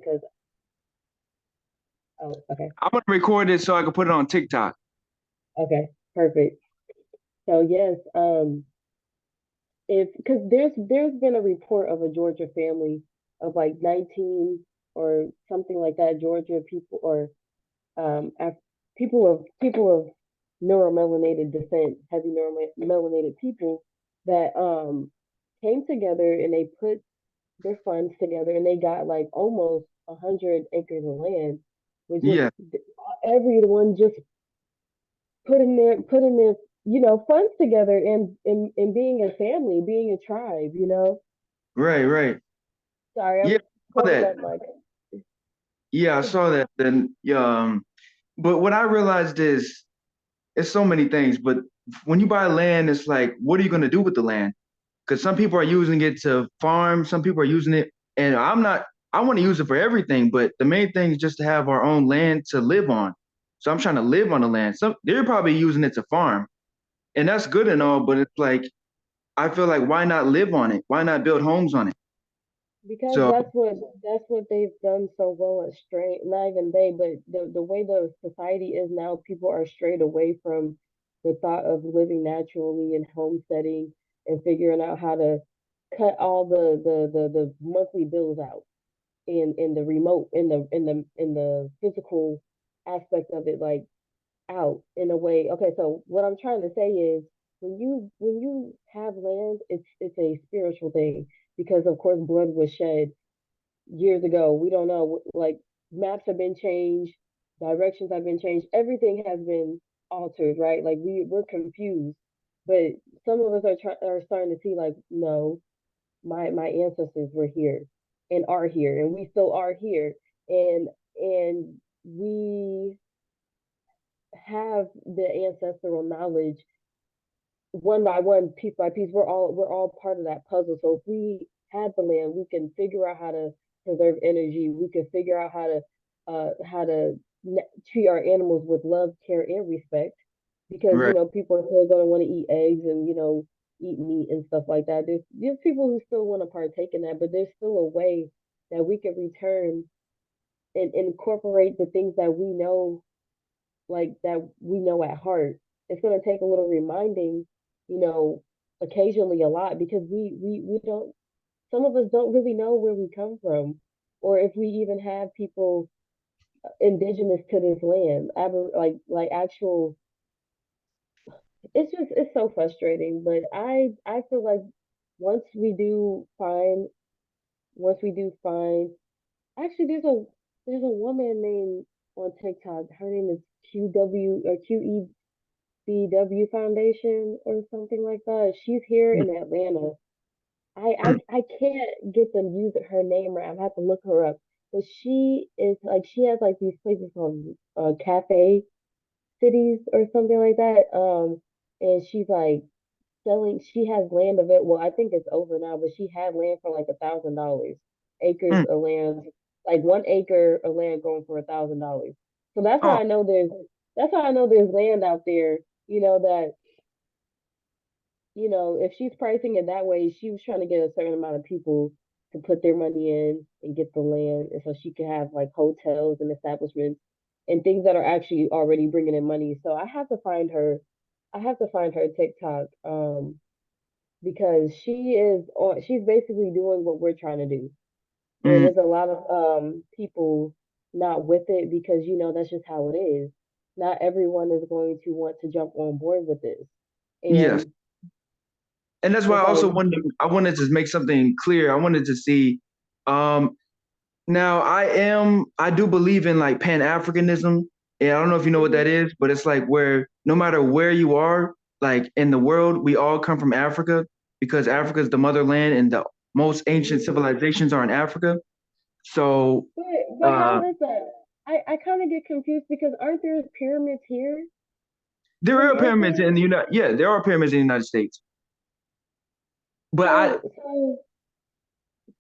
because oh, okay, I'm gonna record it so I can put it on TikTok. okay, perfect. So yes, if because there's been a report of a Georgia family of like 19 or something like that Georgia people or af- people of neuromelanated descent, heavy neuromelanated people that came together and they put their funds together and they got like almost 100 acres of land with just Yeah, everyone just putting their funds together and being a family, being a tribe. right, right. Sorry, Yeah, I'm I saw pulling that. up like Yeah, I saw that. Then, but what I realized is it's so many things. But when you buy land, it's like, what are you gonna do with the land? Because some people are using it to farm, some people are using it, and I'm not. I want to use it for everything, but the main thing is just to have our own land to live on. So I'm trying to live on the land. Some they're probably using it to farm, and that's good and all, but it's like I feel like why not live on it? Why not build homes on it? because So that's what they've done so well at stray. Not even they, but the way the society is now, people are strayed away from the thought of living naturally and homesteading and figuring out how to cut all the monthly bills out in the remote in the physical aspect of it, like out in a way. Okay, so what I'm trying to say is when you have land, it's a spiritual thing because of course blood was shed years ago. We don't know, like, maps have been changed, directions have been changed, everything has been altered, right? Like we're confused, but some of us are starting to see, like, no, my ancestors were here and are here and we still are here, and we have the ancestral knowledge one by one, piece by piece. We're all part of that puzzle. So if we had the land, we can figure out how to preserve energy. We can figure out how to treat our animals with love, care, and respect. Because right, people are still going to want to eat eggs and eat meat and stuff like that. There's people who still want to partake in that, but there's still a way that we can return and incorporate the things that we know, like that we know at heart. It's going to take a little reminding, you know, occasionally a lot because we don't. Some of us don't really know where we come from, or if we even have people indigenous to this land, like actual. It's so frustrating, but I feel like once we do find once we do find actually there's a woman named on TikTok. Her name is QW or QEBW Foundation or something like that. She's here in Atlanta. I can't get them use her name right. I have to look her up. But she has like these places called cafe cities or something like that. And she's like selling. She has land of it. Well, I think it's over now, but she had land for like $1,000, acres mm, of land, like 1 acre of land going for $1,000. So oh, that's how I know there's land out there. That if she's pricing it that way, she was trying to get a certain amount of people to put their money in and get the land, and so she could have like hotels and establishments and things that are actually already bringing in money. So I have to find her. I have to find her TikTok. Because she's basically doing what we're trying to do. And mm, there's a lot of people not with it because that's just how it is. Not everyone is going to want to jump on board with this. yes. And And that's why it's I also like, wanted to make something clear. I wanted to see, um, now I do believe in like Pan-Africanism. And I don't know if you know what mhm, that is, but it's like where no matter where you are, like in the world, we all come from Africa because Africa is the motherland and the most ancient mhm. civilizations are in Africa. So, But uh, how is that? I kind of get confused because aren't there pyramids here there in are pyramids Africa? in the United, yeah, there are pyramids in the United States. But I,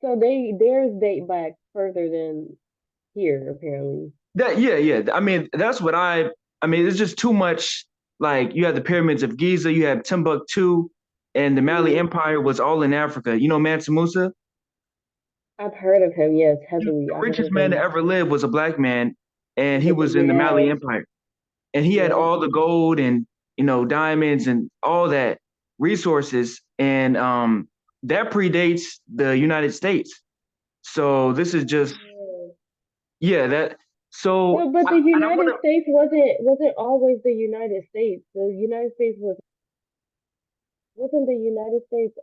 So theirs date back further than here apparently. that, yeah, yeah. I mean, that's what I mean, it's just too much. Like you have the pyramids of Giza, you have Timbuktu, and the Mali Mhm. Empire was all in Africa. You know Mansa Musa? I've heard of him. Yes, The heavily. I heard richest of man to him. ever live was a black man, and he With the was in the Mali yeah, Empire, and he had yeah. all the gold and diamonds and all that resources, and that predates the United States. So this is just Yeah. yeah that. So But the and I want United to States wasn't always the United States. The United States wasn't the United States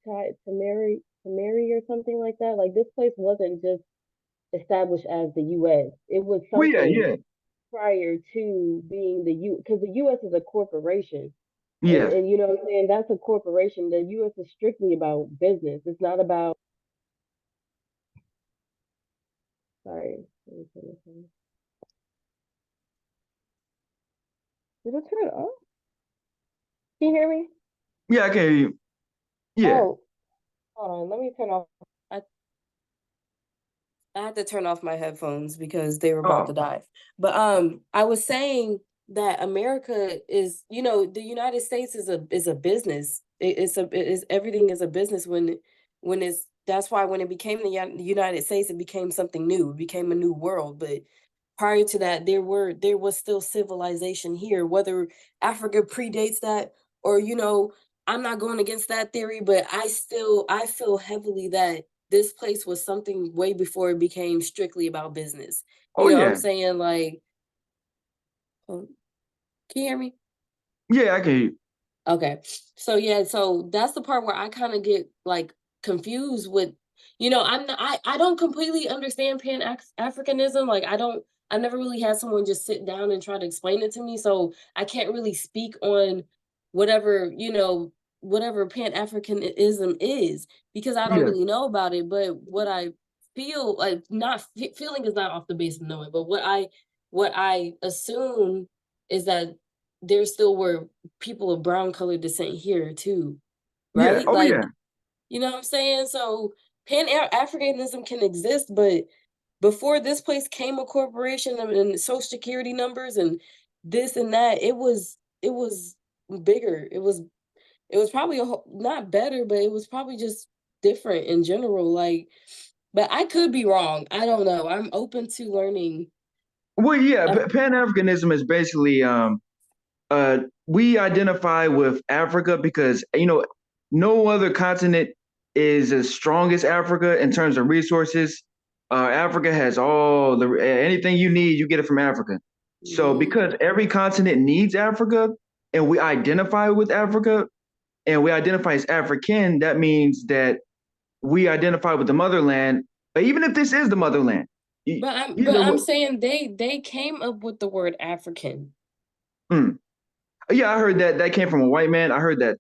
tried to marry or something like that. Like this place wasn't just established as the U.S. It was well yeah something yeah prior to being the because the U.S. is a corporation. And, yeah and you know what I'm saying? That's a corporation. The U.S. is strictly about business. It's not about. Sorry. Let me turn this on. Did it turn off? Can you hear me? yeah I can hear you. Yeah. Oh, hold on. Let me turn off. I I had to turn off my headphones because they were about to Oh die. But I was saying that America is, the United States is a business. It's everything is a business when it's that's why when it became the United States, it became something new. It became a new world. But prior to that, there was still civilization here. Whether Africa predates that or I'm not going against that theory, but I feel heavily that this place was something way before it became strictly about business. oh You know what I'm yeah saying? Like, um, can you hear me? yeah I can hear you. Okay. So yeah, so that's the part where I kind of get like confused with, I don't completely understand Pan Africanism. Like I never really had someone just sit down and try to explain it to me. So I can't really speak on whatever, whatever Pan Africanism is because I don't Yeah. really know about it. But what I feel like not feeling is not off the base of knowing, but what I assume is that there still were people of brown colored descent here too, Yeah. right? Oh Like, yeah. you know what I'm saying? So Pan Africanism can exist, but before this place came a corporation and social security numbers and this and that, it was bigger. It was probably not better, but it was probably just different in general. Like, but I could be wrong. I don't know. I'm open to learning. Well, yeah. Uh, Pan Africanism is basically we identify with Africa because no other continent is as strong as Africa in terms of resources. Africa has all the anything you need, you get it from Africa. So mhm. because every continent needs Africa, and we identify with Africa, and we identify as African, that means that we identify with the motherland. But even if this is the motherland, But I'm saying they came up with the word African. mm, yeah, I heard that came from a white man. I heard that.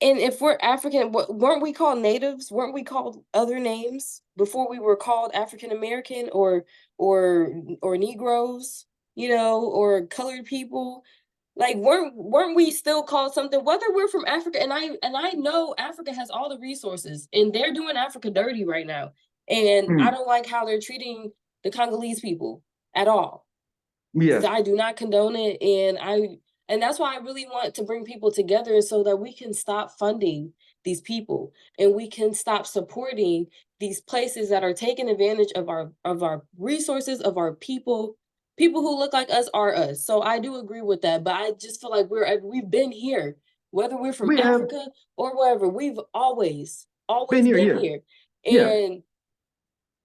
And if we're African, weren't we called natives? Weren't we called other names before we were called African American or or Negroes, or colored people? Like weren't we still called something? Whether we're from Africa, and I know Africa has all the resources, and they're doing Africa dirty right now. And I Mm, don't like how they're treating the Congolese people at all. yeah, I do not condone it, and that's why I really want to bring people together so that we can stop funding these people and we can stop supporting these places that are taking advantage of our resources, of our people. People who look like us are us. So I do agree with that, but I just feel like we've been here, whether we're from we have Africa or wherever. We've always been always here. been Yeah, here, yeah, and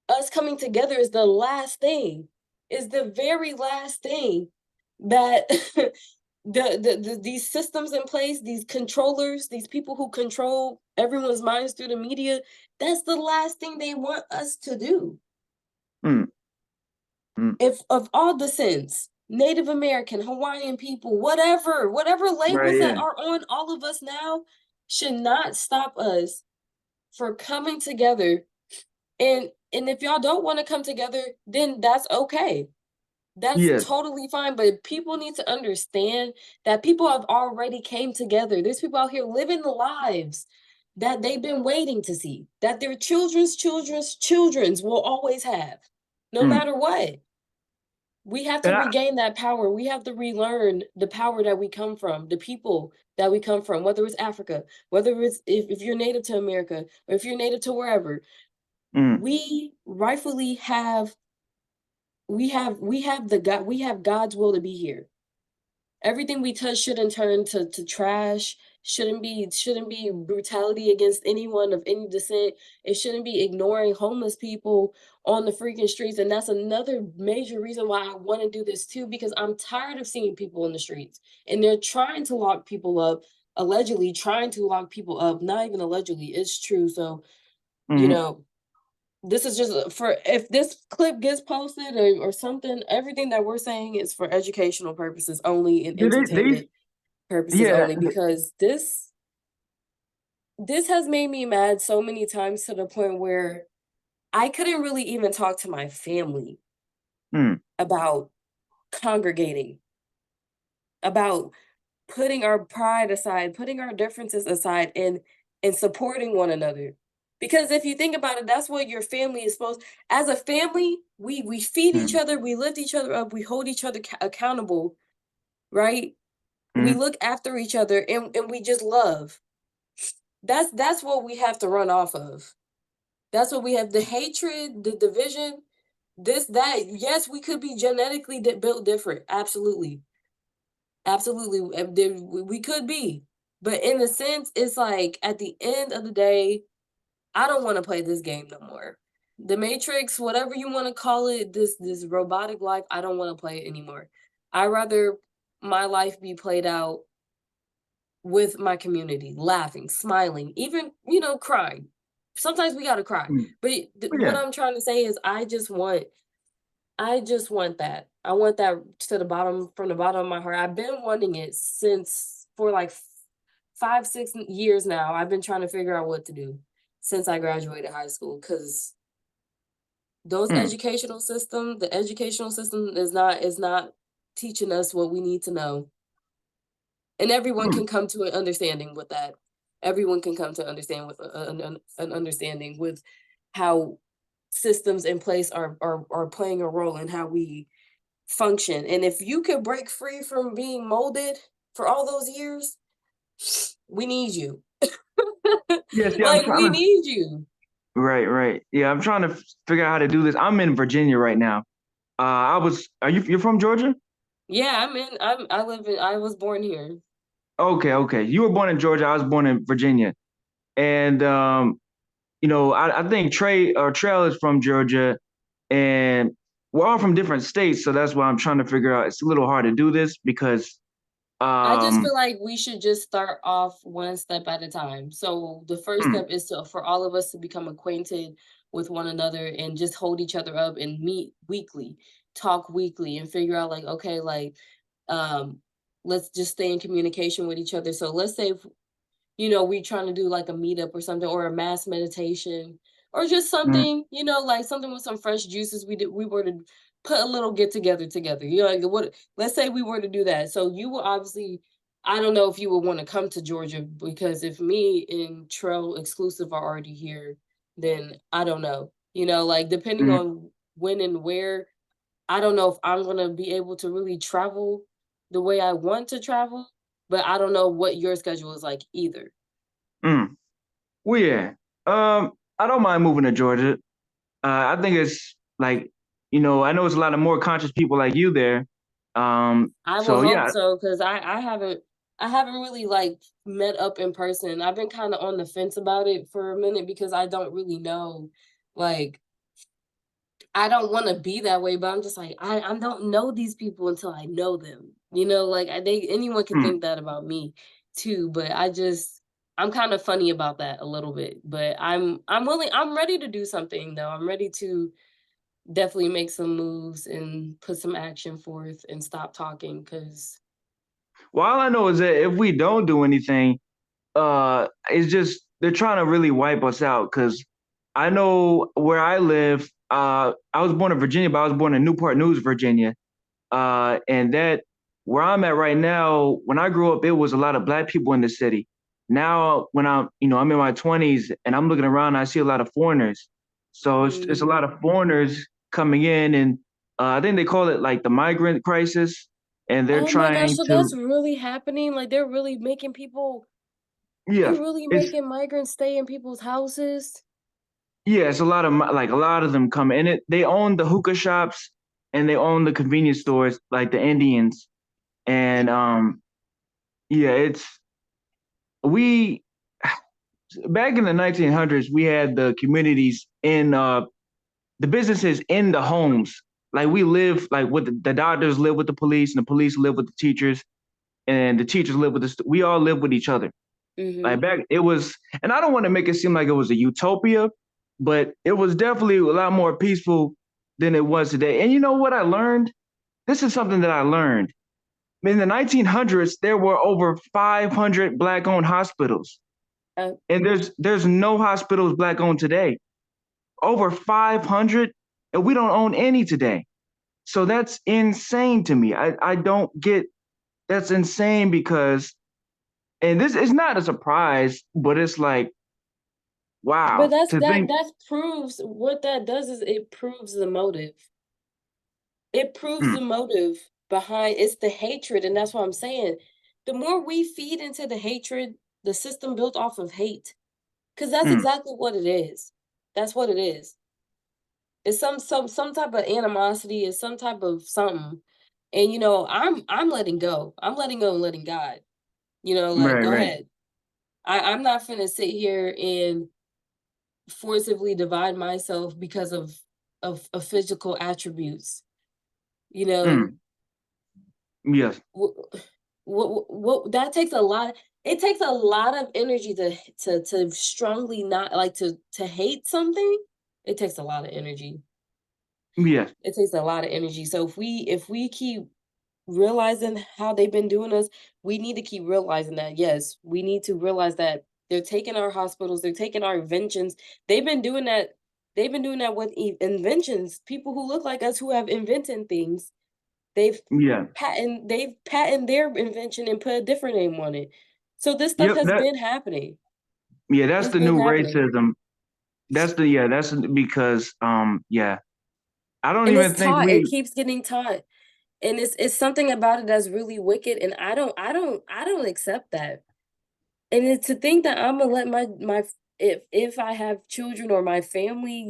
us coming together is the last thing, is the very last thing that these systems in place, these controllers, these people who control everyone's minds through the media, that's the last thing they want us to do. mm, mm, If of all descents, Native American, Hawaiian people, whatever right. labels that Yeah. are on all of us now should not stop us for coming together. And if y'all don't want to come together, then that's okay. That's Yes. totally fine, but people need to understand that people have already came together. There's people out here living the lives that they've been waiting to see, that their children's will always have, no Mm. matter what. We have to And regain that power. We have to relearn the power that we come from, the people that we come from, whether it's Africa, whether it's if you're native to America, or if you're native to wherever. mm, We rightfully have we have God's will to be here. Everything we touch shouldn't turn to trash, shouldn't be brutality against anyone of any descent. It shouldn't be ignoring homeless people on the freaking streets. And that's another major reason why I want to do this too, because I'm tired of seeing people in the streets and they're trying to lock people up, allegedly trying to lock people up, not even allegedly, it's true. So, you mm. know, this is just for if this clip gets posted or something, everything that we're saying is for educational purposes only and Yeah, entertainment purposes yeah, only because this has made me mad so many times to the point where I couldn't really even talk to my family mm, about congregating, about putting our pride aside, putting our differences aside and supporting one another. Because if you think about it, that's what your family is supposed as a family, we feed each mm, other, we lift each other up, we hold each other accountable, right? We mm, look after each other and we just love. That's what we have to run off of. That's what we have. The hatred, the division, this, that. Yes, we could be genetically built different. Absolutely. Absolutely. We could be. But in a sense, it's like at the end of the day, I don't want to play this game no more. The Matrix, whatever you want to call it, this robotic life, I don't want to play it anymore. I rather my life be played out with my community, laughing, smiling, even, crying. Sometimes we gotta cry. mm. But Oh, what yeah. I'm trying to say is I just want that. I want that to the bottom from the bottom of my heart. I've been wanting it since for like 5, 6 years now. I've been trying to figure out what to do since I graduated high school because Mm, the educational system is not teaching us what we need to know. And everyone mm, can come to an understanding with that. Everyone can come to understand with an understanding with how systems in place are playing a role in how we function. And if you could break free from being molded for all those years, we need you. yeah, see, I'm Like trying we to. need you. Right, right. Yeah, I'm trying to figure out how to do this. I'm in Virginia right now. Are you're from Georgia? Yeah, I was born here. Okay, okay. You were born in Georgia. I was born in Virginia. And I think Trail is from Georgia, and we're all from different states, so that's why I'm trying to figure out. It's a little hard to do this because I just um feel like we should just start off one step at a time. So the first mm, step is for all of us to become acquainted with one another and just hold each other up and meet weekly, talk weekly and figure out like, okay, like um let's just stay in communication with each other. So let's say if we trying to do like a meetup or something or a mass meditation or just mm, something, like something with some fresh juices. We were to put a little get together. Like what let's say we were to do that. So you will obviously I don't know if you would want to come to Georgia because if me and Trail exclusive are already here, then I don't know. Like depending mm. on when and where, I don't know if I'm gonna be able to really travel the way I want to travel, but I don't know what your schedule is like either. Mm. Well, yeah. I don't mind moving to Georgia. I think it's like, I know it's a lot of more conscious people like you there. I will So hope yeah. so because I haven't really like met up in person. I've been kind of on the fence about it for a minute because I don't really know. Like I don't want to be that way, but I'm just like I don't know these people until I know them. Like anyone can Mm. think that about me too, but I'm kind of funny about that a little bit. But I'm ready to do something though. I'm ready to definitely make some moves and put some action forth and stop talking because Well, all I know is that if we don't do anything, it's just they're trying to really wipe us out. Because I know where I live. I was born in Virginia, but I was born in Newport News, Virginia. And that where I'm at right now, when I grew up, it was a lot of black people in the city. Now, when I'm in my 20s and I'm looking around, I see a lot of foreigners. So it's a lot mm. of foreigners coming in, and I think they call it like the migrant crisis, and they're Oh my gosh, trying so that's to, really happening? Like yeah, they're really it's making migrants stay in people's houses? Yeah, it's a lot of like a lot of them come in it. They own the hookah shops and they own the convenience stores, like the Indians. And yeah, it's we back in the 1900s, we had the communities in the businesses in the homes. Like we live like with the doctors live with the police, and the police live with the teachers, and the teachers live with we all live with each other. Like Mm-hmm. back, it was, and I don't want to make it seem like it was a utopia, but it was definitely a lot more peaceful than it was today. And you know what I learned? This is something that I learned. In the 1900s, there were over 500 black-owned hospitals, Uh, and there's no hospitals black-owned today. Over 500, and we don't own any today. So that's insane to me. I don't get, that's insane because, and this is not a surprise, but it's like, but wow, to think. that proves what that does is it proves the motive. It proves Mm, the motive behind it's the hatred, and that's what I'm saying. The more we feed into the hatred, the system built off of hate, because that's mm, exactly what it is. That's what it is. It's some type of animosity, it's some type of something. And I'm letting go. I'm letting go and letting God. Like right, go right. ahead. I'm not finna sit here and forcibly divide myself because of physical attributes. You know, Mm, yes, what that takes a lot. It takes a lot of energy to strongly not like to hate something. It takes a lot of energy. yes, It takes a lot of energy. So if we keep realizing how they've been doing us, we need to keep realizing that. Yes, we need to realize that they're taking our hospitals, they're taking our inventions. They've been doing that. They've been doing that with inventions. People who look like us who have invented things. They've yeah, they've patented their invention and put a different name on it. So this stuff yep. has That, been happening. yeah, that's It's the been new happening. racism. That's because, yeah, I don't And it's even think taught. It we. keeps getting taught. And it's something about it that's really wicked. And I don't accept that. And to think that I'm gonna let my if I have children or my family,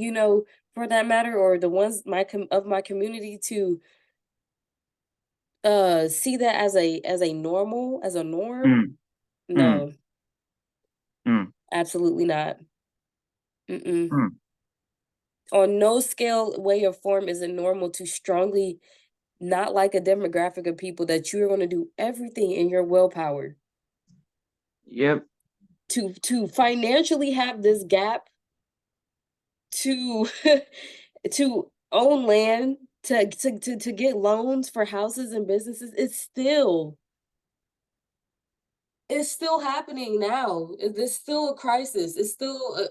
for that matter, or the ones of my community to see that as a normal, as a norm, Mm, mm, no, mm, absolutely not. Mm-mm. mm. On no scale, way, or form is it normal to strongly not like a demographic of people that you're going to do everything in your willpower Yep, to financially have this gap to to own land to get loans for houses and businesses. It's still happening now. It's still a crisis. It's still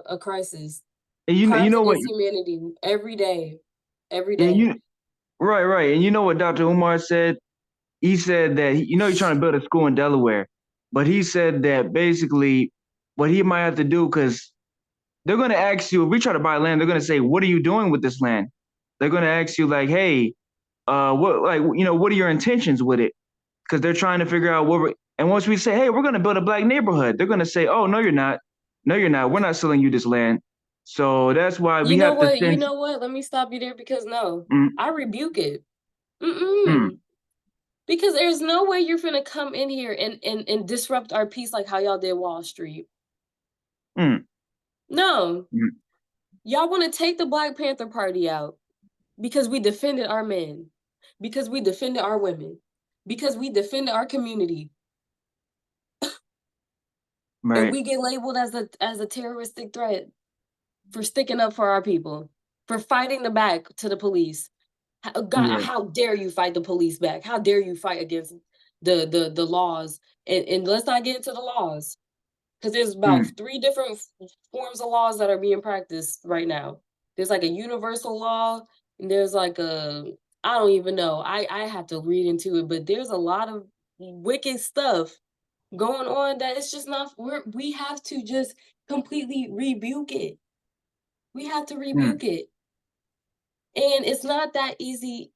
a crisis. and you Crimes know what, against humanity every day, every and day. right, right, and you know what Dr. Umar said. He said that he's trying to build a school in Delaware, but he said that basically what he might have to do, because they're going to ask you, if we try to buy land, they're going to say, what are you doing with this land? They're going to ask you like, hey, what, like, what are your intentions with it? Because they're trying to figure out what and once we say, hey, we're going to build a black neighborhood, they're going to say, oh, no, you're not. No, you're not. We're not selling you this land. So that's why You we know have to what? You send. know what? Let me stop you there because no, Mm, I rebuke it. mm, Mm-mm. Because there's no way you're finna come in here and disrupt our peace like how y'all did Wall Street. mm, No, mm. y'all want to take the Black Panther Party out because we defended our men, because we defended our women, because we defended our community, and Right. we get labeled as a terroristic threat for sticking up for our people, for fighting the back to the police. God, Yeah. how dare you fight the police back? How dare you fight against the laws? And let's not get into the laws because there's about Mm, three different forms of laws that are being practiced right now. There's like a universal law, and there's like I don't even know. I have to read into it, but there's a lot of wicked stuff going on that it's just not. We have to just completely rebuke it. We have to mm, rebuke it. And it's not that easy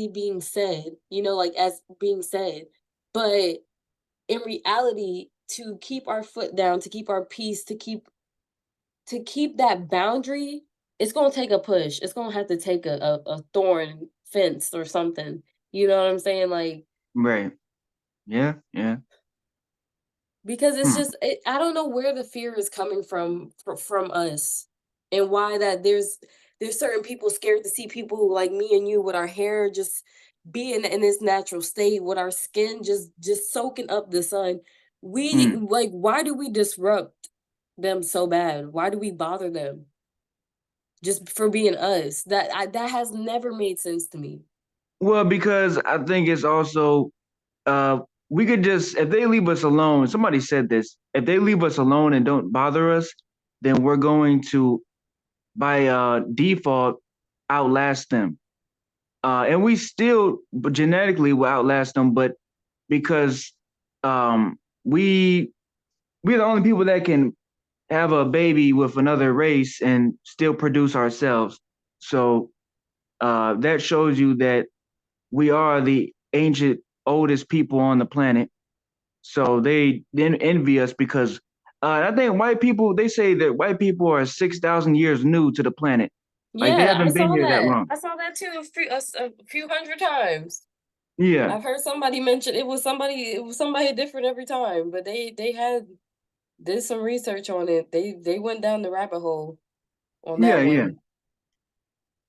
being said, like as being said. But in reality, to keep our foot down, to keep our peace, to keep to keep that boundary, it's gonna take a push. It's gonna have to take a thorn fence or something. You know what I'm saying? Like, Right. Yeah. Yeah. because it's Hmm. just I don't know where the fear is coming from us, and why that there's certain people scared to see people like me and you with our hair just being in its natural state, with our skin just soaking up the sun. We Hmm. like, why do we disrupt them so bad? Why do we bother them just for being us? That has never made sense to me. Well, because I think it's also uh we could just, if they leave us alone, somebody said this, if they leave us alone and don't bother us, then we're going to by default outlast them. And we still genetically will outlast them, but because um we we're the only people that can have a baby with another race and still produce ourselves. So that shows you that we are the ancient oldest people on the planet. So they then envy us because I think white people, they say that white people are 6,000 years new to the planet. Like they Yeah, I haven't been saw here that that. long. I saw that too a few hundred times. Yeah. I've heard somebody mention it was somebody different every time, but they had did some research on it. They went down the rabbit hole on Yeah. that Yeah. one.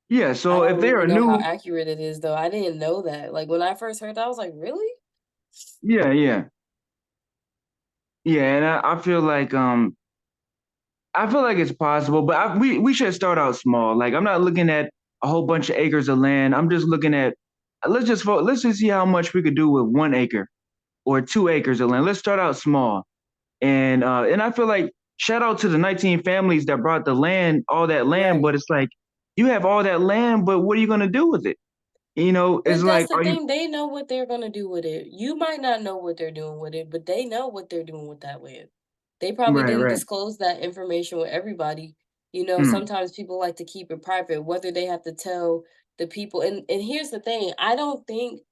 Yeah. I So if don't they really are know how new, accurate it is though. I didn't know that. Like when I first heard that, I was like, really? yeah. Yeah. Yeah. And I feel like it's possible, but we should start out small. Like I'm not looking at a whole bunch of acres of land. I'm just looking at let's just see how much we could do with 1 acre or 2 acres of land. Let's start out small. And I feel like shout out to the 19 families that brought the land, all that land, but Right. it's like you have all that land, but what are you gonna do with it? It's But that's like the are you thing, they know what they're gonna do with it. You might not know what they're doing with it, but they know what they're doing with that land. They probably right, didn't right. disclose that information with everybody. You know, Mm, sometimes people like to keep it private, whether they have to tell the people. And here's the thing, I don't think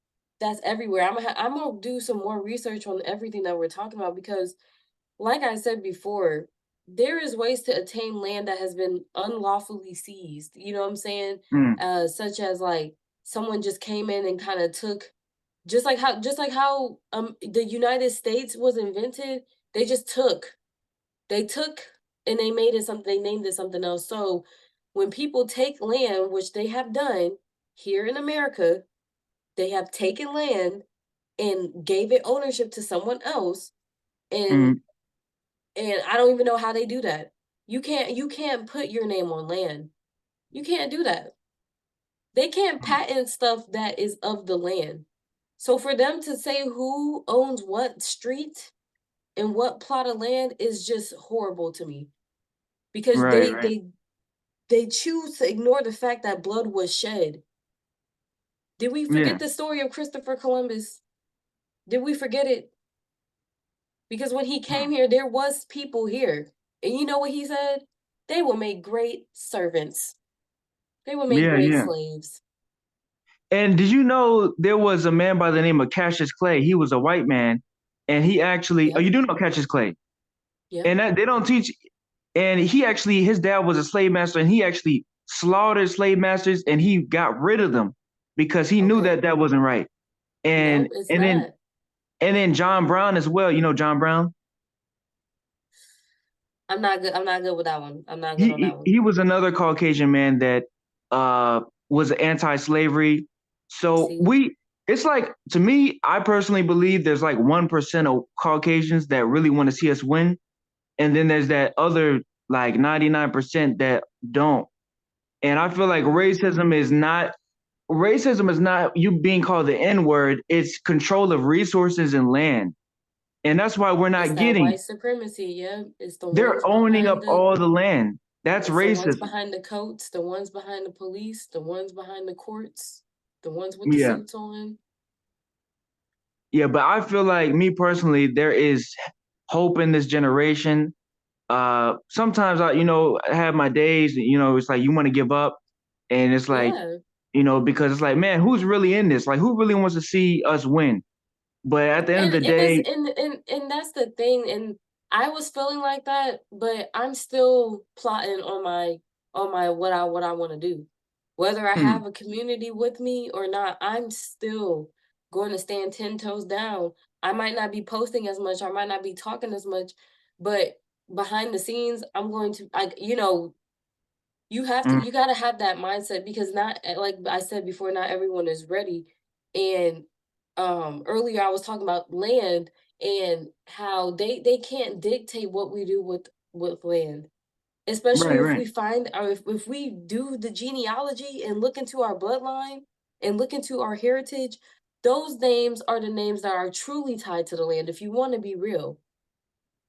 that's everywhere. I'm gonna do some more research on everything that we're talking about because, like I said before, there is ways to attain land that has been unlawfully seized. You know what I'm saying? mm, Such as like someone just came in and kind of took, just like how the United States was invented. They just took and they made it something, they named it something else. So when people take land, which they have done here in America, they have taken land and gave it ownership to someone else. And mm, and I don't even know how they do that. You can't put your name on land. You can't do that. They can't patent stuff that is of the land. So for them to say who owns what street and what plot of land is just horrible to me, because right, they right. they they choose to ignore the fact that blood was shed. Did we Yeah, forget the story of Christopher Columbus? Did we forget it? Because when he came here, there was people here. And you know what he said? They will make great servants. They will make yeah, great yeah. slaves. And did you know there was a man by the name of Cassius Clay? He was a white man, and he actually, oh, Yep. you do know Cassius Clay, Yep. and that they don't teach. And he actually, his dad was a slave master, and he actually slaughtered slave masters, and he got rid of them because he knew Okay. that that wasn't right. And No, it's and then not. and then John Brown as well. You know John Brown. I'm not good. I'm not good with that one. I'm not good He on that one. he was another Caucasian man that uh was anti-slavery. So See? we it's like to me, I personally believe there's like 1% of Caucasians that really want to see us win. And then there's that other like 99% that don't. And I feel like Mhm. racism is not you being called the N-word, it's control of resources and land. And that's why we're It's not that getting. white supremacy. Yeah. They're owning up all the land. That's It's the ones racism. behind the coats, the ones behind the police, the ones behind the courts, the ones with the Yeah. suits on. Yeah, but I feel like me personally, there is hope in this generation. Sometimes I have my days, it's like you want to give up. And it's like, Yeah. because it's like, man, who's really in this? Like, who really wants to see us win? But at the end of And the and it's day, and that's the thing. And I was feeling like that, but I'm still plotting on my what I want to do. Whether I Mm, have a community with me or not, I'm still going to stand 10 toes down. I might not be posting as much, I might not be talking as much, but behind the scenes, I'm going to mm, you gotta have that mindset because not like I said before, not everyone is ready. And earlier I was talking about land and how they can't dictate what we do with land. Especially right, if right. we find or if we do the genealogy and look into our bloodline and look into our heritage, those names are the names that are truly tied to the land, if you want to be real.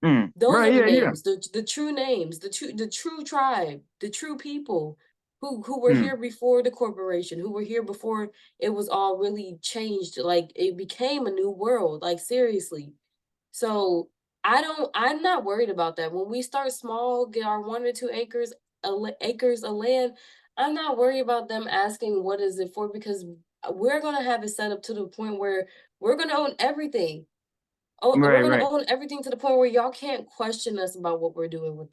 Mm, Those right, are the yeah, yeah. names, the true names, the true tribe, the true people who were Mm, here before the corporation, who were here before it was all really changed, like it became a new world, like seriously. So I'm not worried about that. When we start small, get our 1 or 2 acres, acres of land, I'm not worried about them asking what is it for because we're gonna have it set up to the point where we're gonna own everything. Oh, we're right, gonna right. own everything to the point where y'all can't question us about what we're doing with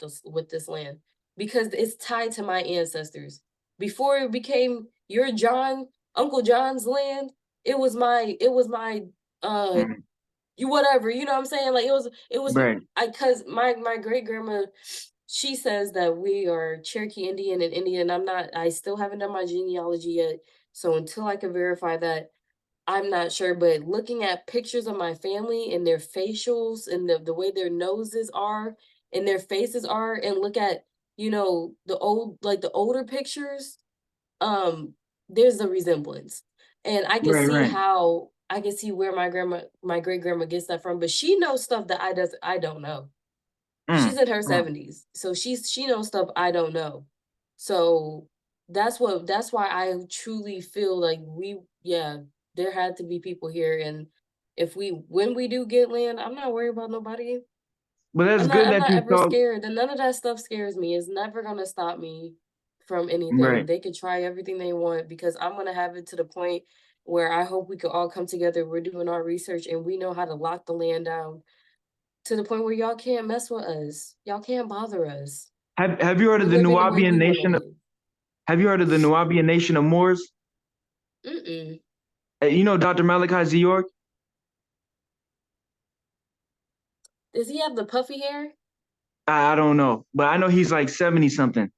this land because it's tied to my ancestors. Before it became your Uncle John's land, it was my uh Mm, you whatever, you know what I'm saying? Like it was right. I cuz my great grandma she says that we are Cherokee Indian and Indian. I still haven't done my genealogy yet. So until I can verify that, I'm not sure, but looking at pictures of my family and their facials and the way their noses are and their faces are, and look at, the the older pictures, um, there's a resemblance. And Right, right. I can see where my great grandma gets that from, but she knows stuff that I don't know. Mm, She's in her mm. 70s, so she knows stuff I don't know. So that's why I truly feel like yeah, there had to be people here, and if we when we do get land, I'm not worried about nobody. But that's good I'm that not you ever talk. scared, and none of that stuff scares me. It's never gonna stop me from anything. Right. They can try everything they want because I'm gonna have it to the point where I hope we could all come together. We're doing our research and we know how to lock the land down to the point where y'all can't mess with us. Y'all can't bother us. Have you heard We're of the living the way Nubian we want to nation? live. Have you heard of the Nubian nation of Moors? Mm-mm. You know Dr. Malachi Z. York? Does he have the puffy hair? I don't know, but I know he's like 70 something.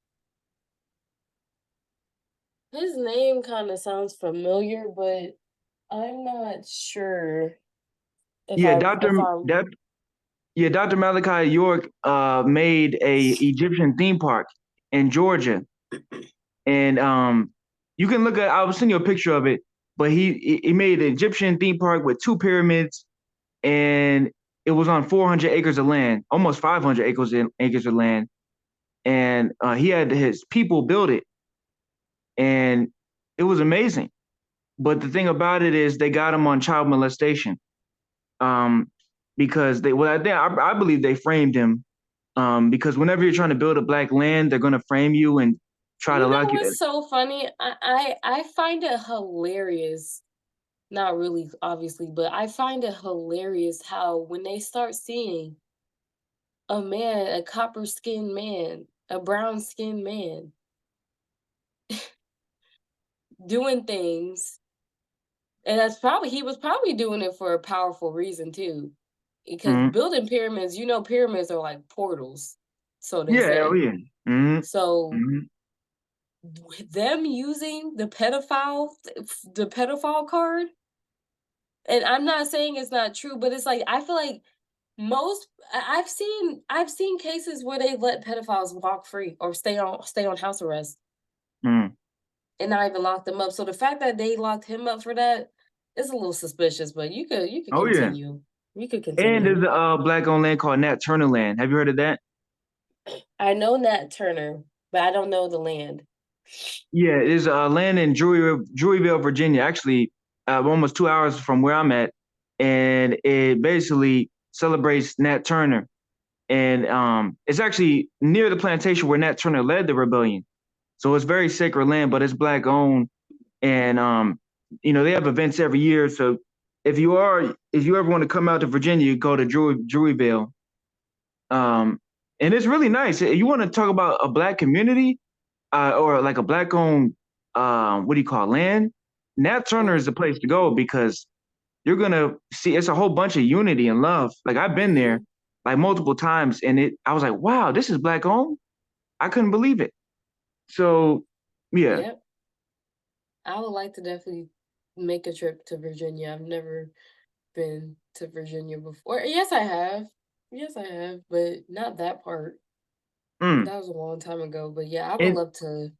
His name kind of sounds familiar, but I'm not sure Yeah, if I'm Dr. Malachi York made a Egyptian theme park in Georgia. And you can look at I'll send you a picture of it, but he made an Egyptian theme park with 2 pyramids, and it was on 400 acres of land, almost 500 acres of land. And he had his people build it, and it was amazing. But the thing about it is they got him on child molestation, um, because I believe they framed him, because whenever you're trying to build a black land, they're gonna frame you and try to You know lock you. what's so funny? I find it hilarious. Not really, obviously, but I find it hilarious how when they start seeing a copper skinned man, a brown skinned man doing things, and he was probably doing it for a powerful reason too. Because Mhm. building pyramids, pyramids are like portals, so they Yeah, oh say. yeah. Hmm. So Hmm. them using the pedophile card, and I'm not saying it's not true, but it's like I feel like I've seen cases where they let pedophiles walk free or stay on house arrest Hmm. and not even lock them up. So the fact that they locked him up for that is a little suspicious, but you could Oh yeah. continue. You could And continue. there's a black owned land called Nat Turner Land. Have you heard of that? I know Nat Turner, but I don't know the land. Yeah, there's a land in Druryville, Virginia, actually, almost 2 hours from where I'm at, and it basically celebrates Nat Turner, and it's actually near the plantation where Nat Turner led the rebellion. So it's very sacred land, but it's black owned, and they have events every year. So if you ever want to come out to Virginia, you go to Druryville. And it's really nice. You want to talk about a black community, or like a black owned, what do you call it, land? Nat Turner is the place to go because you're gonna see it's a whole bunch of unity and love. Like I've been there like multiple times, and I was like, wow, this is black owned. I couldn't believe it. So, yeah. Yep. I would like to definitely make a trip to Virginia. I've never been to Virginia before. Yes, I have. Yes, I have, but not that part. Mm. That was a long time ago. But yeah, I would And love to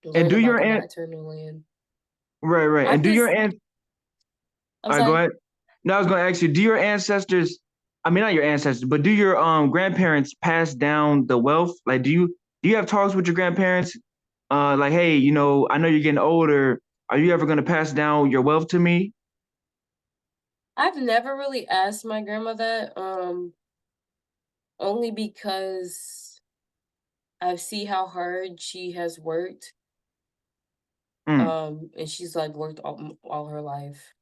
and learn do about your the aunt Nat Turner land. right, and I'm do your just, aunt I'm go sorry. ahead. No, I was gonna ask you, do your ancestors, I mean not your ancestors, but do your grandparents pass down the wealth? Like do you have talks with your grandparents? Like, hey, I know you're getting older. Are you ever gonna pass down your wealth to me? I've never really asked my grandma that, only because I see how hard she has worked. Mm, And she's like worked all her life.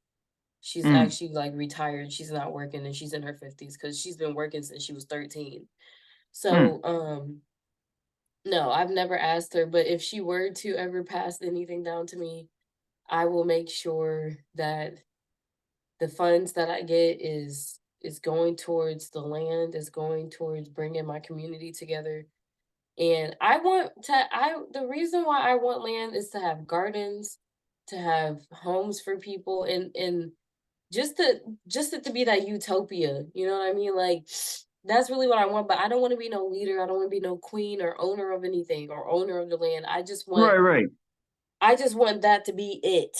She's mm, actually like retired. She's not working and she's in her 50s because she's been working since she was 13. mm. So, no, I've never asked her, but if she were to ever pass anything down to me, I will make sure that the funds that I get is going towards the land, is going towards bringing my community together. And the reason why I want land is to have gardens, to have homes for people, and just to just it to be that utopia, you know what I mean? Like that's really what I want, but I don't want to be no leader. I don't want to be no queen or owner of anything or owner of the land. Right, right. I just want that to be it.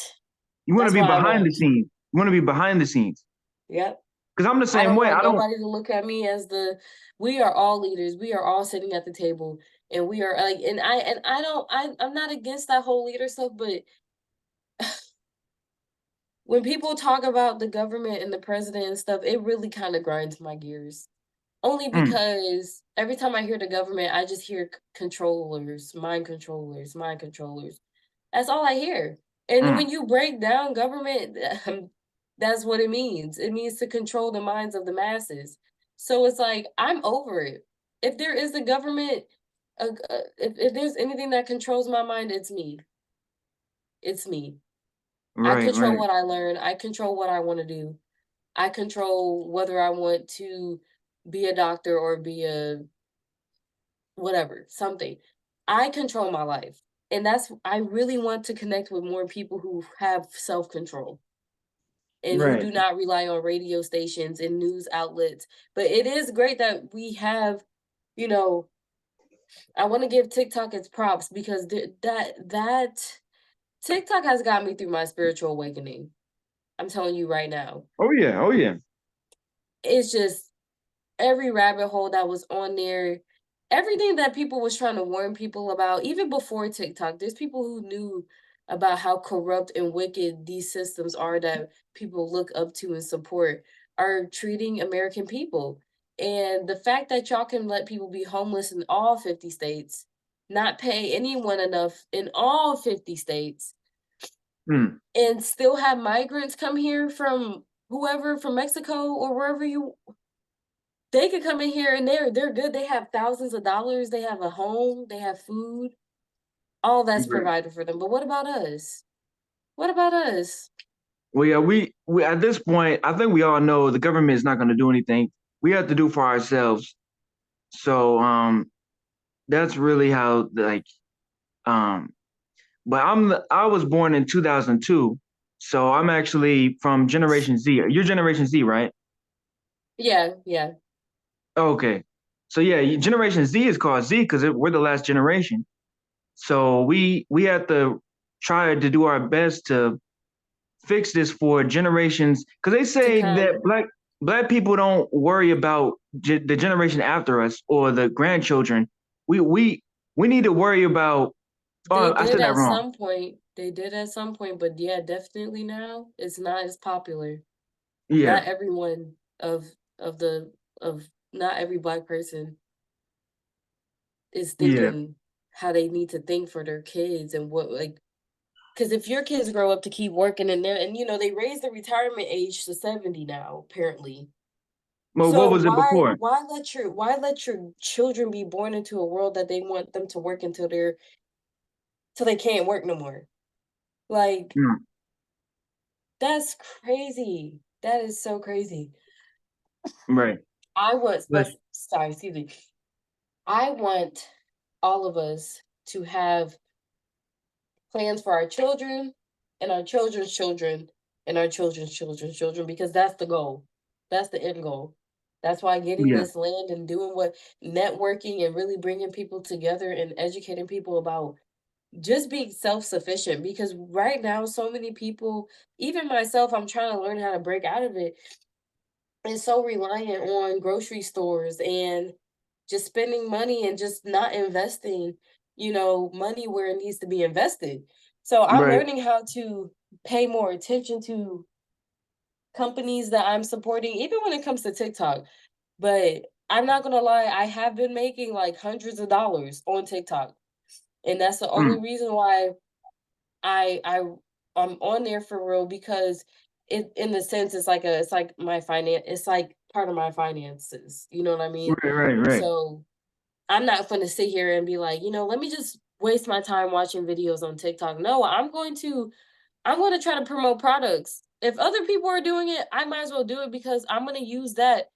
You want to That's be what I behind the want. scenes. You want to be behind the scenes. Yep. Because I'm the I same don't way. want I don't. nobody to look at me as we are all leaders. We are all sitting at the table and we are like and I don't I'm not against that whole leader stuff, but when people talk about the government and the president and stuff, it really kind of grinds my gears. Only Mm, because every time I hear the government, I just hear controllers, mind controllers, mind controllers. That's all I hear. And then mm. when you break down government, that's what it means. It means to control the minds of the masses. So it's like I'm over it. If there is a government, if there's anything that controls my mind, it's me. It's me. I Right, control right, what I learn. I control what I want to do. I control whether I want to be a doctor or be a whatever, something. I control my life. And I really want to connect with more people who have self control and who right. do not rely on radio stations and news outlets. But it is great that we have, you know, I want to give TikTok its props because that TikTok has got me through my spiritual awakening. I'm telling you right now. Oh yeah, oh yeah. It's just every rabbit hole that was on there, everything that people was trying to warn people about, even before TikTok, there's people who knew about how corrupt and wicked these systems are that people look up to and support are treating American people. And the fact that y'all can let people be homeless in all 50 states, not pay anyone enough in all 50 states, Mm, and still have migrants come here from whoever from Mexico or wherever you they could come in here and they're good. They have thousands of dollars, they have a home, they have food, all that's right. provided for them. But what about us? What about us? Well, yeah, we at this point, I think we all know the government is not going to do anything. We have to do for ourselves. So, that's really how like um. But I was born in 2002, so I'm actually from Generation Z. You're Generation Z, right? Yeah, yeah. Okay. So yeah, Generation Z is called Z because we're the last generation. So we have to try to do our best to fix this for generations because they To say that come. black people don't worry about the generation after us or the grandchildren. We need to worry about. They Oh, I did said that at wrong. some point. They did at some point, but yeah, definitely now it's not as popular. Yeah, Not everyone of the of not every black person is yeah, thinking how they need to think for their kids and what like because if your kids grow up to keep working in there and they raise the retirement age to 70 now, apparently. Well, what So was it before? why let your children be born into a world that they want them to work until till they can't work no more? Like, Mm, that's crazy. That is so crazy. right. I want, But sorry, excuse me. I want all of us to have plans for our children and our children's children and our children's children's children, because that's the goal. That's the end goal. That's why getting yeah, this land and doing what networking and really bringing people together and educating people about just being self-sufficient, because right now so many people, even myself, I'm trying to learn how to break out of it, is so reliant on grocery stores and just spending money and just not investing, money where it needs to be invested. So I'm right. learning how to pay more attention to companies that I'm supporting, even when it comes to TikTok. But I'm not gonna lie, I have been making like hundreds of dollars on TikTok. And that's the only Mm, reason why I I'm on there for real, because it, in the sense, it's like my finance, it's like part of my finances. You know what I mean? right, right, right. So I'm not gonna sit here and be like, let me just waste my time watching videos on TikTok. No, I'm going to try to promote products. If other people are doing it, I might as well do it, because I'm going to use that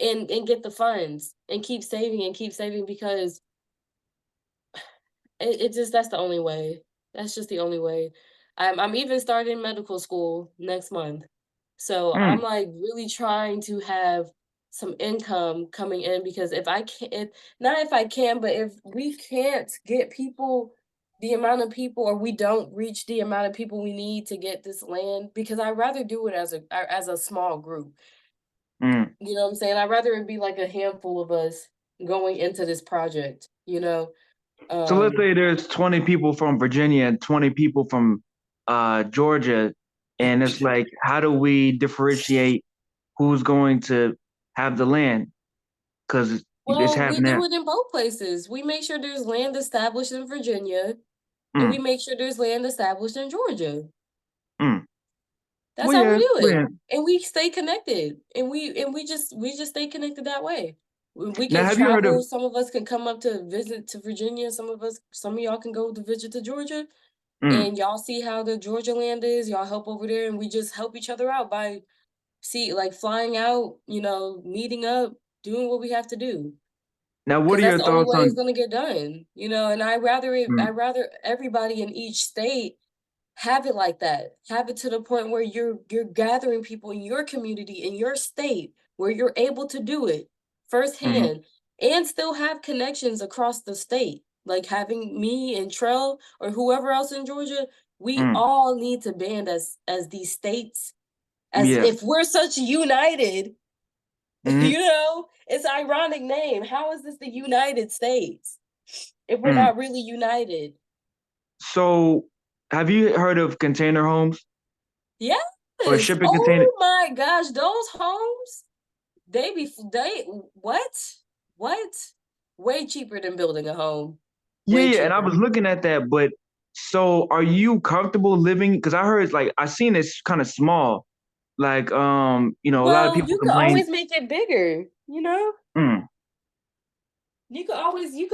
and get the funds and keep saving, because it just, that's the only way. That's just the only way. I'm even starting medical school next month. So I'm Mm, like really trying to have some income coming in, because if I can't, not if I can, but if we can't get people, the amount of people, or we don't reach the amount of people we need to get this land, because I'd rather do it as a small group. mm. You know what I'm saying? I'd rather it be like a handful of us going into this project. So let's Um, say there's 20 people from Virginia and 20 people from Georgia, and it's like, how do we differentiate who's going to have the land? Because it's well, we happening. do it in both places. We make sure there's land established in Virginia, and we Mm, make sure there's land established in Georgia. mm. That's Well, how we yeah, do it. yeah. And we stay connected. And we just stay connected that way. We Now, can have you heard of? travel. Some of us can come up to visit to Virginia. Some of y'all can go to visit to Georgia, Mm. and y'all see how the Georgia land is. Y'all help over there, and we just help each other out by like flying out, meeting up, doing what we have to do. Now, what Because are that's your the only thoughts way it's on? gonna get done. And I Mm, rather everybody in each state have it like that. Have it to the point where you're gathering people in your community, in your state, where you're able to do it mhm, firsthand and still have connections across the state. Like having me and Trell or whoever else in Georgia, we mm, all need to band as these states, as yeah. if we're such united. Mhm, It's an ironic name. How is this the United States if we're mm. not really united? So, have you heard of container homes or Yes. shipping container? Oh my gosh, those homes, they what? What? Way cheaper than building a home. Yeah, Way yeah. And I was cheaper. looking at that, but so are you comfortable living? Because I heard like I seen it's kind of small. Like, a lot of Well, people you could complain. always make it bigger. Mm. You could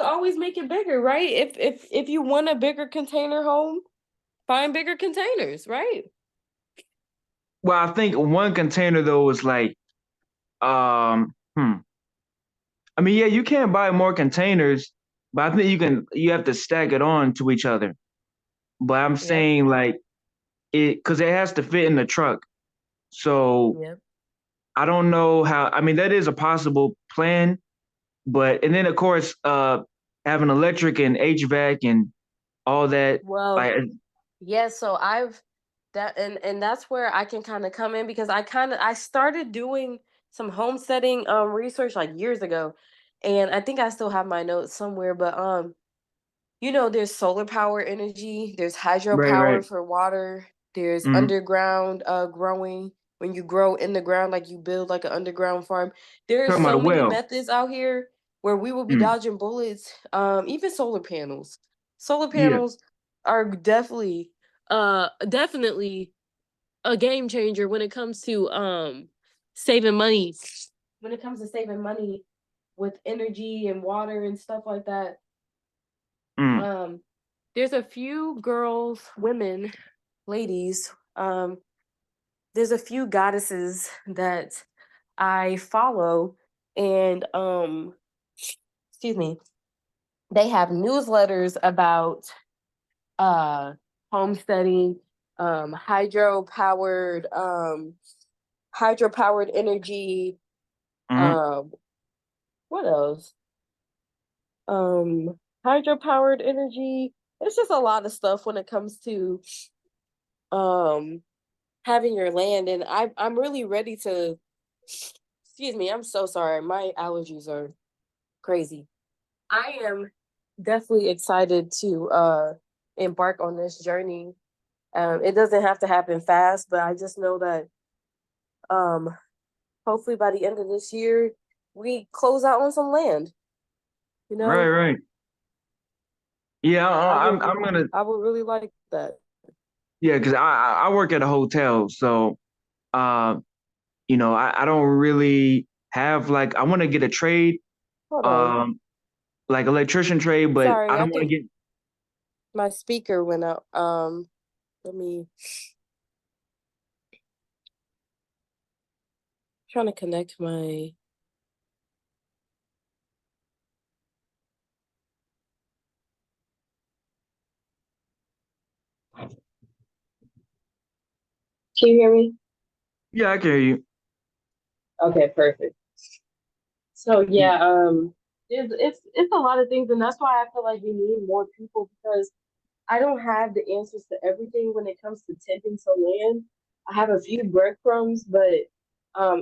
always make it bigger, right? If you want a bigger container home, find bigger containers, right? Well, I think one container though is like, hmm. I mean, yeah, you can't buy more containers, but I think you have to stack it on to each other. But I'm Yep. saying like because it has to fit in the truck. So Yep. I don't know how, I mean, that is a possible plan, but, and then of course, having electric and HVAC and all that, Well, like, yeah, so I've that and that's where I can kind of come in, because I started doing some homesteading research like years ago. And I think I still have my notes somewhere, but there's solar power energy, there's right, right. hydropower for water, there's Mm, underground growing, when you grow in the ground, like you build like an underground farm. There's talking about so a many well. methods out here where we will be Mm, dodging bullets. Even solar panels. Solar yeah. panels are definitely a game changer when it comes to saving money when it comes to saving money with energy and water and stuff like that. There's a few girls, women, ladies, there's a few goddesses that I follow, and excuse me, they have newsletters about homesteading, hydropowered energy. What else? Hydropowered energy. It's just a lot of stuff when it comes to having your land, and I'm really ready to. Excuse me, I'm so sorry. My allergies are crazy. I am definitely excited to embark on this journey. It doesn't have to happen fast, but I just know that hopefully by the end of this year we close out on some land. You know? Right. Yeah, I'm gonna. I would really like that. Yeah, because I work at a hotel, so you know, I don't really have like I want to get a trade, Hold on. like electrician trade, but Sorry, I don't want to get. my speaker went out. Let me trying to connect my. Can you hear me? Yeah, I can hear you. Okay, perfect. So yeah, it's a lot of things, and that's why I feel like we need more people, because I don't have the answers to everything when it comes to tending to land. I have a few breadcrumbs, but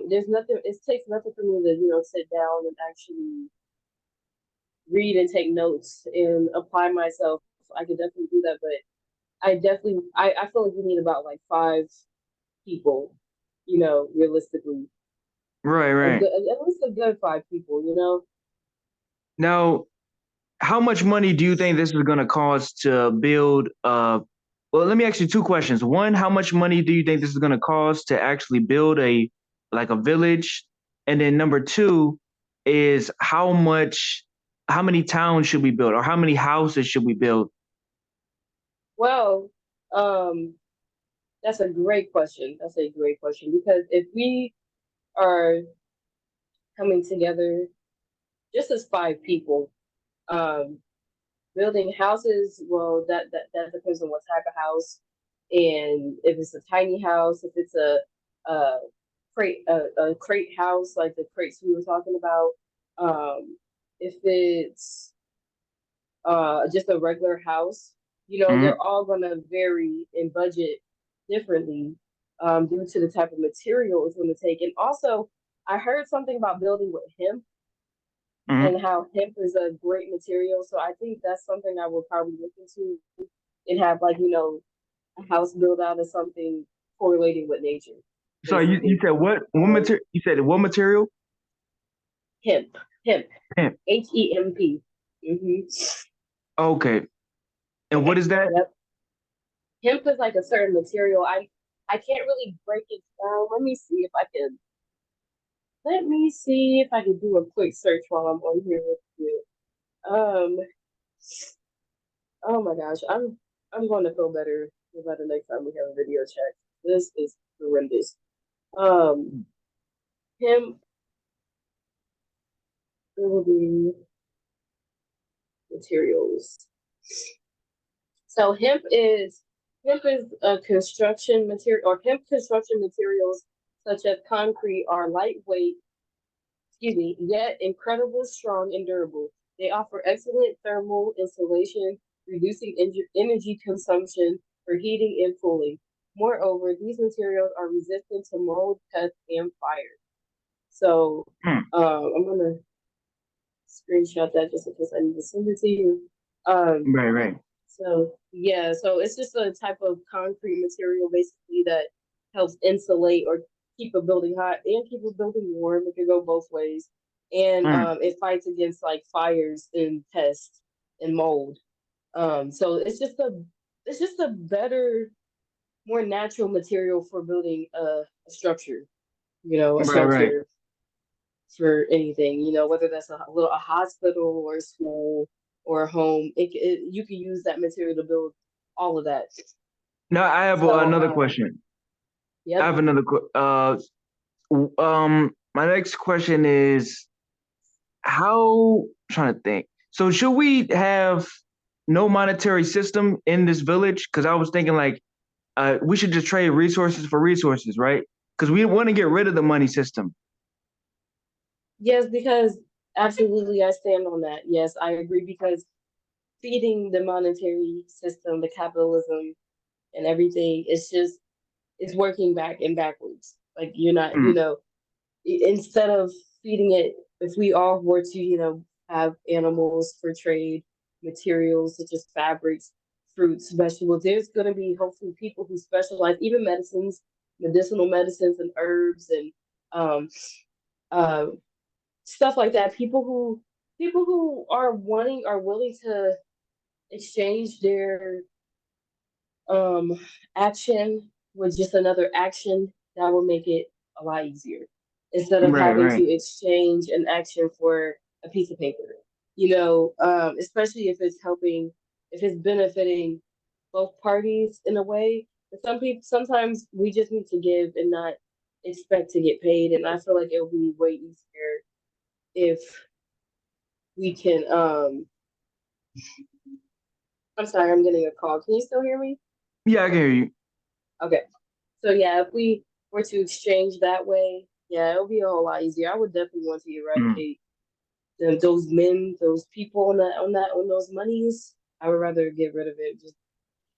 there's nothing. It takes nothing for me to sit down and actually read and take notes and apply myself. I could definitely do that, but I feel like we need about like 5 people, realistically. Right. At least a good 5 people. Now, how much money do you think this is going to cost to build? Well, let me ask you two questions. One, how much money do you think this is going to cost to actually build a village? And then number two is how many towns should we build, or how many houses should we build? Well, um, that's a great question. That's a great question, because if we are coming together just as 5 people, um, building houses, well, that depends on what type of house, and if it's a tiny house, if it's a a crate house like the crates we were talking about, if it's just a regular house, Mhm. they're all gonna vary in budget differently, due to the type of material it's gonna take. And also, I heard something about building with hemp, Mhm. and how hemp is a great material. So I think that's something I will probably look into, and have, like, a house built out of something correlating with nature, So you basically. said what? What Um, material? You said what material? hemp, hemp, Hemp. HEMP. Mm-hmm. Okay. And what is that? Yep. Hemp is like a certain material. I can't really break it down. Let me see if I can do a quick search while I'm on here with you. Um, oh my gosh, I'm going to feel better about the next time we have a video chat. This is horrendous. Um, hemp building materials. So hemp is a construction material, or hemp construction materials such as concrete are lightweight, excuse me, yet incredibly strong and durable. They offer excellent thermal insulation, reducing energy consumption for heating and cooling. Moreover, these materials are resistant to mold, pests, and fire. So Hmm. I'm gonna screenshot that just in case I need to send it to you. Um, Right. so yeah, so it's just a type of concrete material basically that helps insulate or keep a building hot and keep a building warm. It can go both ways, and Hmm. it fights against like fires and pests and mold. So it's just a better, more natural material for building a structure. A Right. shelter. for anything, whether that's a hospital or a school or a home. You can use that material to build all of that. Now I have So, another question. I yep. have another my next question is how I'm trying to think. So should we have no monetary system in this village? Because I was thinking like we should just trade resources for resources, right? Because we want to get rid of the money system. Yes, because absolutely I stand on that. Yes, I agree because feeding the monetary system, the capitalism and everything, it's working back and backwards. Like you're not, Mm, instead of feeding it, if we all were to, have animals for trade, materials such as fabrics, fruits, vegetables, there's going to be hopefully people who specialize, even medicines, medicinal medicines and herbs and um, uh, stuff like that. People who are willing to exchange their um action with just another action that will make it a lot easier instead of right, having right. to exchange an action for a piece of paper, especially if it's benefiting both parties in a way. And sometimes we just need to give and not expect to get paid, and I feel like it will be way easier if we can I'm sorry, I'm getting a call. Can you still hear me? Yeah, I can hear you. Okay. So yeah, if we were to exchange that way, yeah, it'll be a whole lot easier. I would definitely want to Mm. eradicate those people on those monies. I would rather get rid of it. Just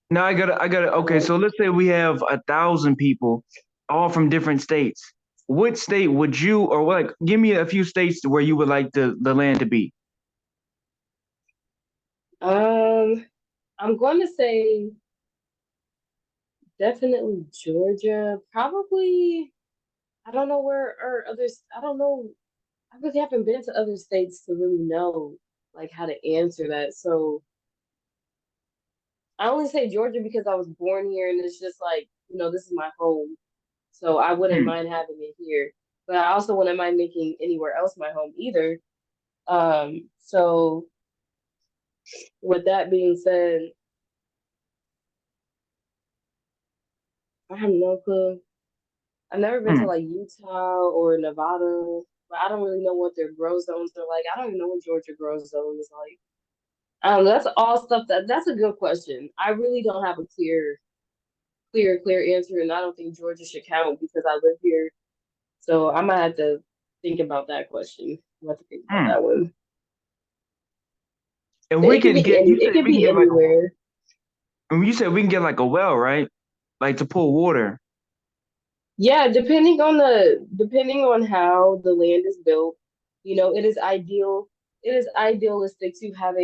Now I gotta. I Okay, don't. so let's say we have 1,000 people, all from different states. What state would you, or like, give me a few states where you would like the land to be? I'm going to say definitely Georgia. Probably I don't know where or others. I don't know. I really haven't been to other states to really know like how to answer that. So I only say Georgia because I was born here and it's just like, this is my home. So I wouldn't Hmm. mind having it here. But I also wouldn't mind making anywhere else my home either. So with that being said, I have no clue. I've never been to Hmm. like Utah or Nevada, but I don't really know what their grow zones are like. I don't even know what Georgia grow zone is like. I don't know. That's all stuff that's a good question. I really don't have a clear answer, and I don't think Georgia should count because I live here. So I might have to think about that question. I have to think about Hmm. that one. And But we could get, you it said could we can be get like anywhere. and you said we can get like a well, right? Like to pull water. Yeah, depending on how the land is built, it is ideal. It is idealistic to have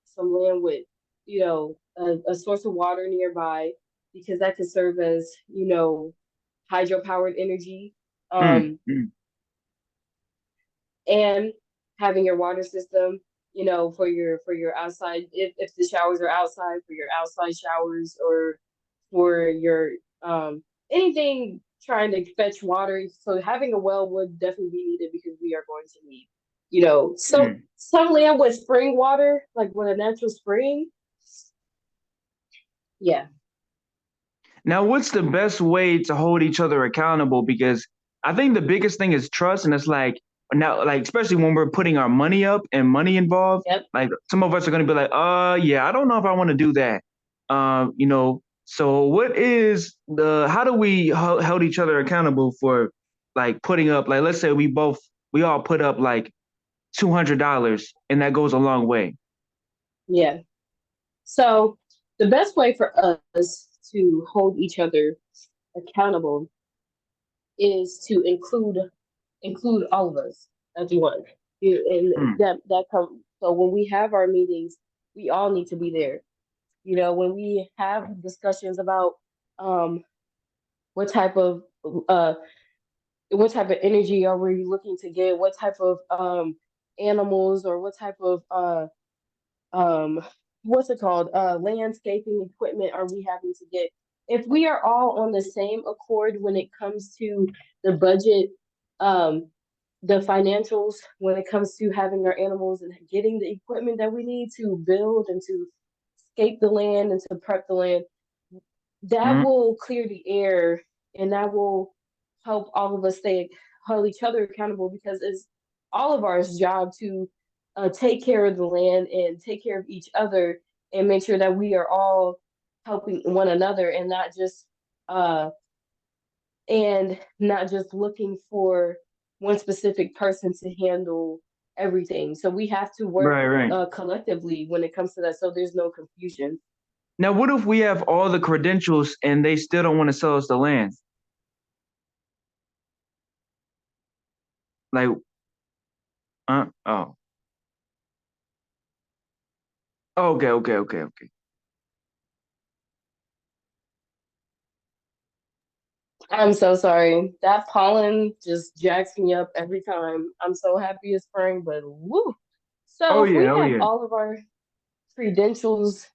some land with, a source of water nearby because that could serve as, hydropowered energy. Hmm. Um, Hmm. and having your water system, for your outside, if the showers are outside, for your outside showers or for your anything trying to fetch water. So having a well would definitely be needed because we are going to need, Hmm. some land with spring water, like with a natural spring. Yeah. Now, what's the best way to hold each other accountable? Because I think the biggest thing is trust, and it's like now, like especially when we're putting our money up and money involved, Yep. like some of us are going to be like, yeah, I don't know if I want to do that. So what is the? How do we hold each other accountable for like putting up? Like, let's say we all put up like $200, and that goes a long way. Yeah. So the best way for us to hold each other accountable is to include all of us as one. And Hmm. that comes so when we have our meetings, we all need to be there. When we have discussions about um what type of uh what type of energy are we looking to get, what type of animals or what type of um what's it called landscaping equipment are we having to get, if we are all on the same accord when it comes to the budget, um the financials when it comes to having our animals and getting the equipment that we need to build and to scape the land and to prep the land, that Mm, will clear the air and that will help all of us stay hold each other accountable because it's all of our job to take care of the land and take care of each other and make sure that we are all helping one another uh and not just looking for one specific person to handle everything. So we have to work right, right. collectively when it comes to that so there's no confusion. Now, what if we have all the credentials and they still don't want to sell us the land? Like, oh, okay, okay, okay, okay. I'm so sorry. That pollen just jacks me up every time. I'm so happy it's spring, but woo. So Oh if we yeah, oh have yeah. all of our credentials,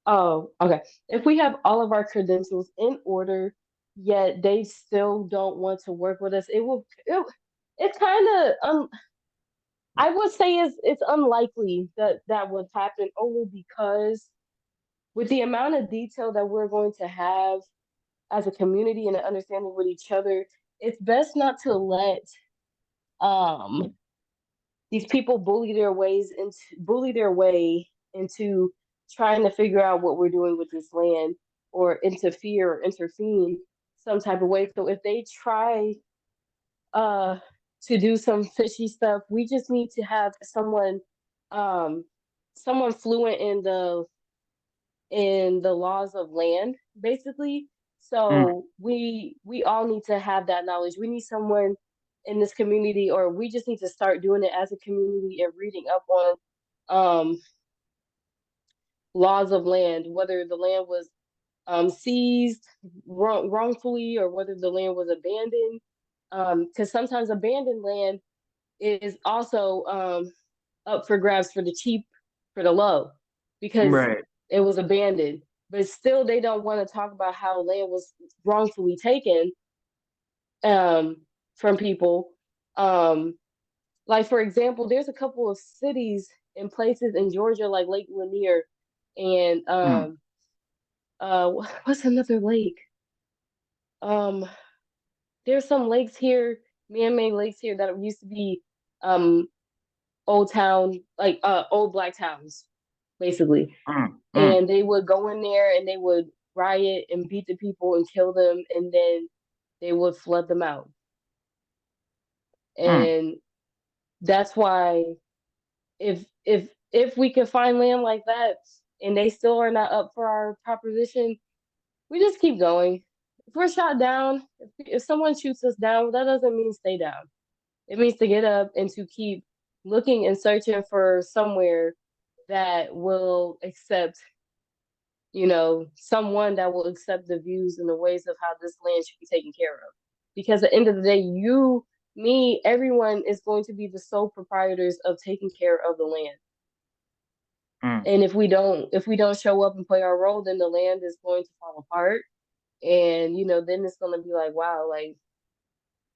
oh, okay. If we have all of our credentials in order, yet they still don't want to work with us, it's kind of I would say it's unlikely that that would happen only because with the amount of detail that we're going to have as a community and an understanding with each other, it's best not to let um these people bully their way into trying to figure out what we're doing with this land or interfere or intervene some type of way. So if they try uh to do some fishy stuff, we just need to have um someone fluent in the laws of land, basically. Mm, So we all need to have that knowledge. We need someone in this community, or we just need to start doing it as a community and reading up on um laws of land, whether the land was seized wrongfully or whether the land was abandoned. Because sometimes abandoned land is also up for grabs for the cheap, for the low, because right. it was abandoned. But still, they don't want to talk about how land was wrongfully taken um, from people. Um, like for example, there's a couple of cities and places in Georgia, like Lake Lanier, and Mm, what's another lake? Um, there's some lakes here, man-made lakes here that used to be um old town, like old black towns, basically. mm. And they would go in there and they would riot and beat the people and kill them, and then they would flood them out. Mm. And that's why if we can find land like that and they still are not up for our proposition, we just keep going. If we're shot down, if someone shoots us down, that doesn't mean stay down. It means to get up and to keep looking and searching for somewhere that will accept, someone that will accept the views and the ways of how this land should be taken care of. Because at the end of the day, you, me, everyone is going to be the sole proprietors of taking care of the land. Mm. And if we don't show up and play our role, then the land is going to fall apart. And then it's gonna be like, wow, like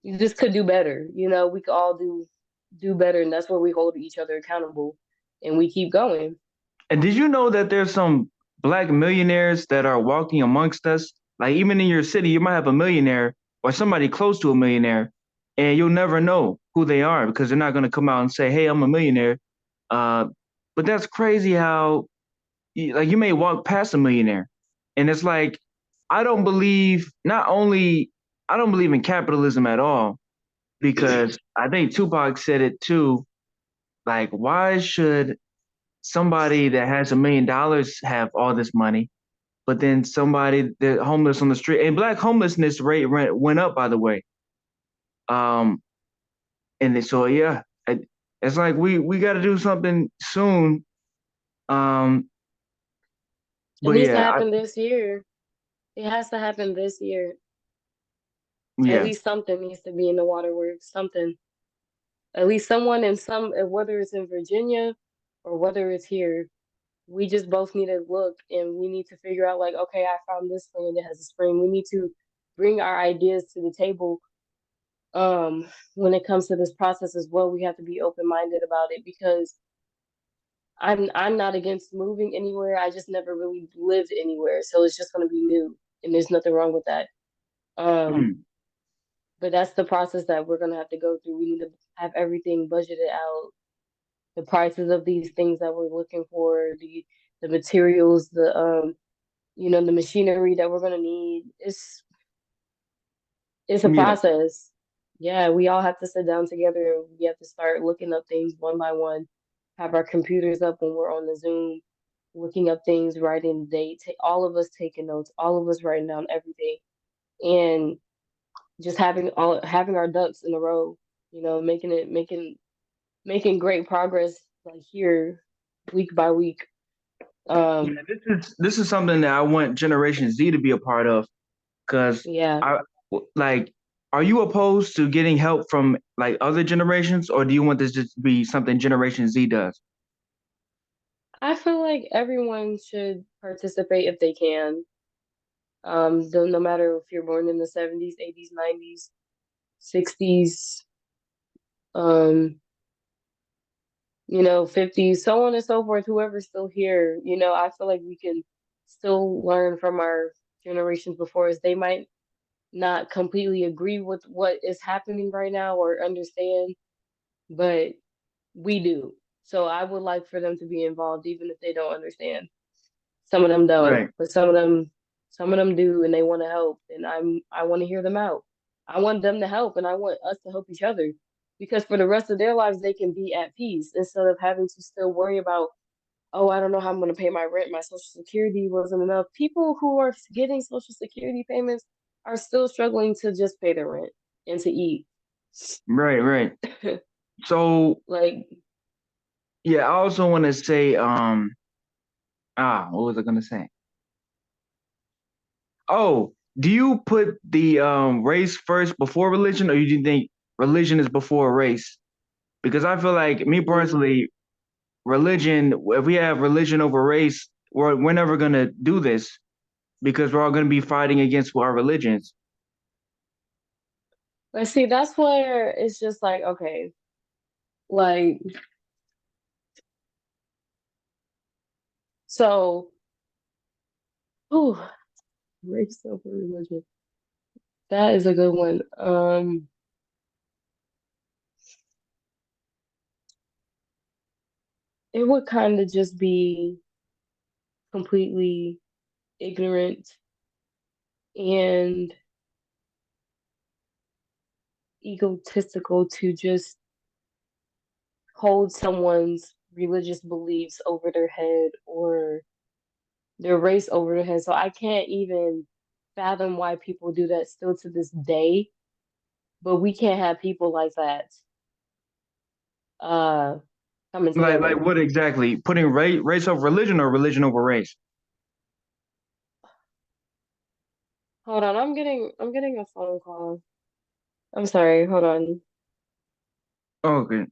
you just could do better. We could all do better, and that's where we hold each other accountable, and we keep going. And did you know that there's some black millionaires that are walking amongst us? Like even in your city, you might have a millionaire or somebody close to a millionaire, and you'll never know who they are because they're not going to come out and say, "Hey, I'm a millionaire." Uh, but that's crazy how like you may walk past a millionaire, and it's like I don't believe not only I don't believe in capitalism at all because I think Tupac said it too. Like, why should somebody that has $1 million have all this money, but then somebody that homeless on the street and black homelessness rate went up, by the way. Um, so yeah, it's like we got to do something soon. Um, It but needs to yeah, happen this year. It has to happen this year. At yeah, least something needs to be in the waterworks. Something. At least someone in whether it's in Virginia or whether it's here, we just both need to look and we need to figure out like, okay, I found this land that has a spring. We need to bring our ideas to the table when it comes to this process as well, we have to be open-minded about it because I'm not against moving anywhere. I just never really lived anywhere, so it's just going to be new, and there's nothing wrong with that. Um, Mm. but that's the process that we're going to have to go through. We need to have everything budgeted out, the prices of these things that we're looking for, the materials, the machinery that we're going to need. It's a Yeah, process. Yeah, we all have to sit down together and we have to start looking up things one by one, have our computers up when we're on the Zoom, looking up things, writing dates, all of us taking notes, all of us writing down everything, and just having our ducks in a row, making great progress like here week by week. yeah. Um, This is something that I want Generation Z to be a part of, because yeah. I like. Are you opposed to getting help from like other generations, or do you want this just to be something Generation Z does? I feel like everyone should participate if they can. No matter if you're born in the 70s, 80s, 90s, 60s, um, 50s, so on and so forth, whoever's still here, I feel like we can still learn from our generations before us. They might not completely agree with what is happening right now or understand, but we do. So I would like for them to be involved, even if they don't understand. Some of them don't, Right, but some of them do, and they want to help, and I want to hear them out. I want them to help, and I want us to help each other, because for the rest of their lives they can be at peace instead of having to still worry about, oh, I don't know how I'm going to pay my rent, my social security wasn't enough. People who are getting social security payments are still struggling to just pay their rent and to eat. right, right. So Like, yeah, I also want to say, what was I gonna say? Oh, do you put the race first before religion, or do you think religion is before race? Because I feel like me mm, personally, religion, if we have religion over race, we're never gonna do this because we're all gonna be fighting against our religions. let's see, that's where it's just like, okay, like, so, ooh, race over religion. That is a good one. It would kind of just be completely ignorant and egotistical to just hold someone's religious beliefs over their head or their race over their head. So I can't even fathom why people do that still to this day. But we can't have people like that uh coming Like together. what exactly? Putting race over religion or religion over race? Hold on, I'm getting a phone call. I'm sorry, hold on. Okay.